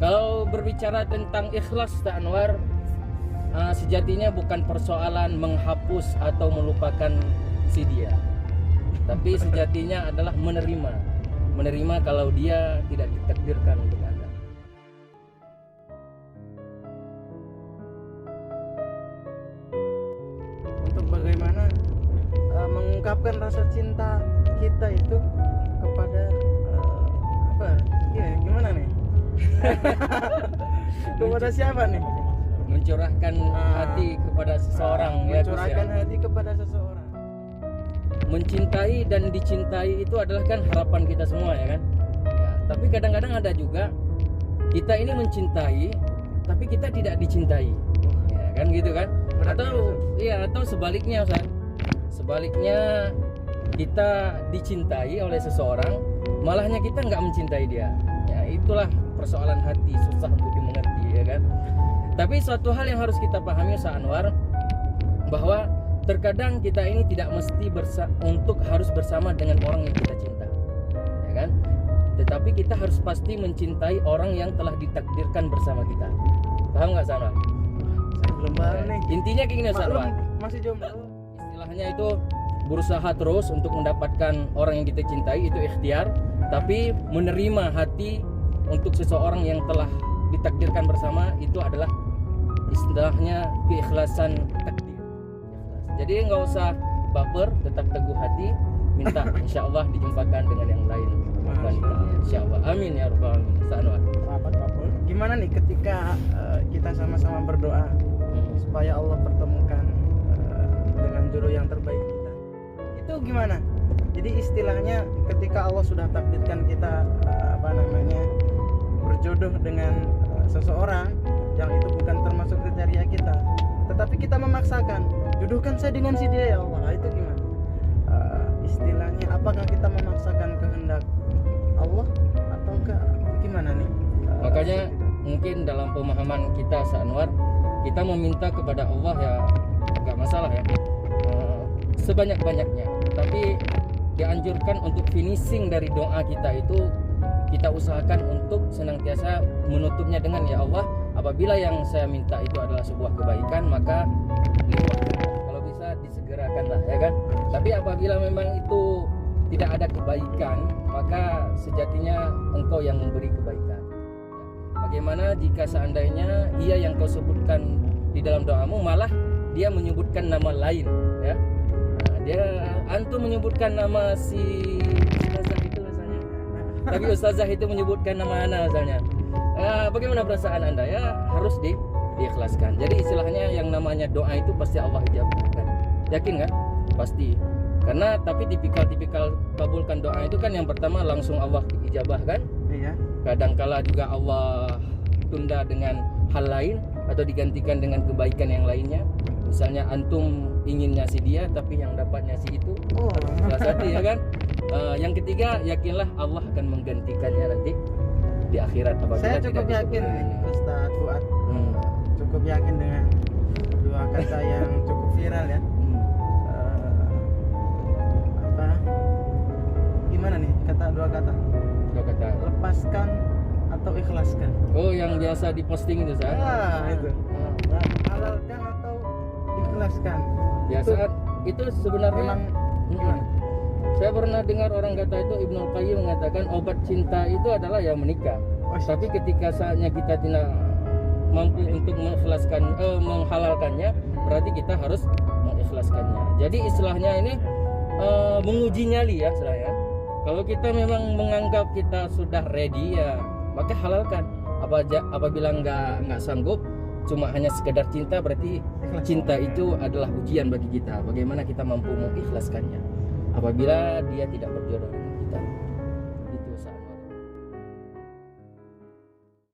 Kalau berbicara tentang ikhlas, Ustaz Anwar, sejatinya bukan persoalan menghapus atau melupakan si dia, tapi sejatinya adalah menerima kalau dia tidak ditakdirkan untuk Anda. Untuk bagaimana mengungkapkan rasa cinta kita itu kepada gimana nih? Kepada siapa nih? Mencurahkan hati kepada seseorang, mencurahkan hati kepada seseorang. Mencintai dan dicintai itu adalah kan harapan kita semua, ya kan? Ya, tapi kadang-kadang ada juga kita ini mencintai tapi kita tidak dicintai, ya kan, gitu kan? Atau sebaliknya, Ustaz. Sebaliknya, kita dicintai oleh seseorang, malahnya kita nggak mencintai dia. Ya, itulah persoalan hati, susah untuk dimengerti, ya kan? Tapi suatu hal yang harus kita pahami, Ustaz Anwar, bahwa terkadang kita ini tidak mesti harus bersama dengan orang yang kita cinta, ya kan? Tetapi kita harus pasti mencintai orang yang telah ditakdirkan bersama kita. Paham nggak, Ustaz Anwar? Saya belum paham nih. Intinya kayak gini, Ustaz Anwar. Masih jomblo. Istilahnya itu berusaha terus untuk mendapatkan orang yang kita cintai, itu ikhtiar. Tapi menerima hati untuk seseorang yang telah ditakdirkan bersama, itu adalah istilahnya keikhlasan takdir. Jadi nggak usah baper, tetap teguh hati, minta insya Allah dijumpakan dengan yang lain wanita, insya Allah. Amin ya rabbal alamin. Ustaz Anwar, gimana nih ketika kita sama-sama berdoa supaya Allah pertemukan dengan jodoh yang terbaik kita, itu gimana? Jadi istilahnya ketika Allah sudah takdirkan kita berjodoh dengan seseorang yang itu bukan termasuk kriteria kita, tetapi kita memaksakan, jodohkan saya dengan si dia ya Allah, itu gimana? Istilahnya apakah kita memaksakan kehendak Allah atau gimana nih? Makanya mungkin dalam pemahaman kita, Ustaz Anwar, kita meminta kepada Allah ya nggak masalah ya, sebanyak-banyaknya, tapi dianjurkan untuk finishing dari doa kita itu kita usahakan untuk senantiasa menutupnya dengan ya Allah, apabila yang saya minta itu adalah sebuah kebaikan, maka kalau bisa disegerakanlah, ya kan? Tapi apabila memang itu tidak ada kebaikan, maka sejatinya engkau yang memberi kebaikan. Bagaimana jika seandainya ia yang kau sebutkan di dalam doamu malah dia menyebutkan nama lain, ya? Nah, dia antum menyebutkan nama si ustazah itu misalnya, tapi ustazah itu menyebutkan nama ana misalnya. Bagaimana perasaan Anda? Ya harus diikhlaskan. Jadi istilahnya yang namanya doa itu pasti Allah ijabahkan. Yakin kan? Pasti. Karena tapi tipikal kabulkan doa itu kan yang pertama langsung Allah ijabahkan. Iya. Kadangkala juga Allah tunda dengan hal lain atau digantikan dengan kebaikan yang lainnya. Misalnya antum inginnya si dia tapi yang dapatnya si itu. Salah satu, ya kan? Yang ketiga, yakinlah Allah akan menggantikannya nanti di akhirat. Saya cukup yakin Ustaz Fuad, cukup yakin dengan dua kata yang cukup viral ya. Gimana nih dua kata lepaskan atau ikhlaskan. Oh, yang biasa diposting itu Ustaz? Itu halalkan atau ikhlaskan. Biasa itu sebenarnya memang gimana? Saya pernah dengar orang kata itu, Ibnu Qayyim mengatakan obat cinta itu adalah ya menikah. Tapi ketika saatnya kita tidak mampu untuk menghalalkannya, berarti kita harus mengikhlaskannya. Jadi istilahnya ini menguji nyali ya istilahnya. Kalau kita memang menganggap kita sudah ready ya, maka halalkan. Apabila nggak sanggup, cuma hanya sekedar cinta, berarti cinta itu adalah ujian bagi kita. Bagaimana kita mampu mengikhlaskannya apabila dia tidak berjodoh dengan kita.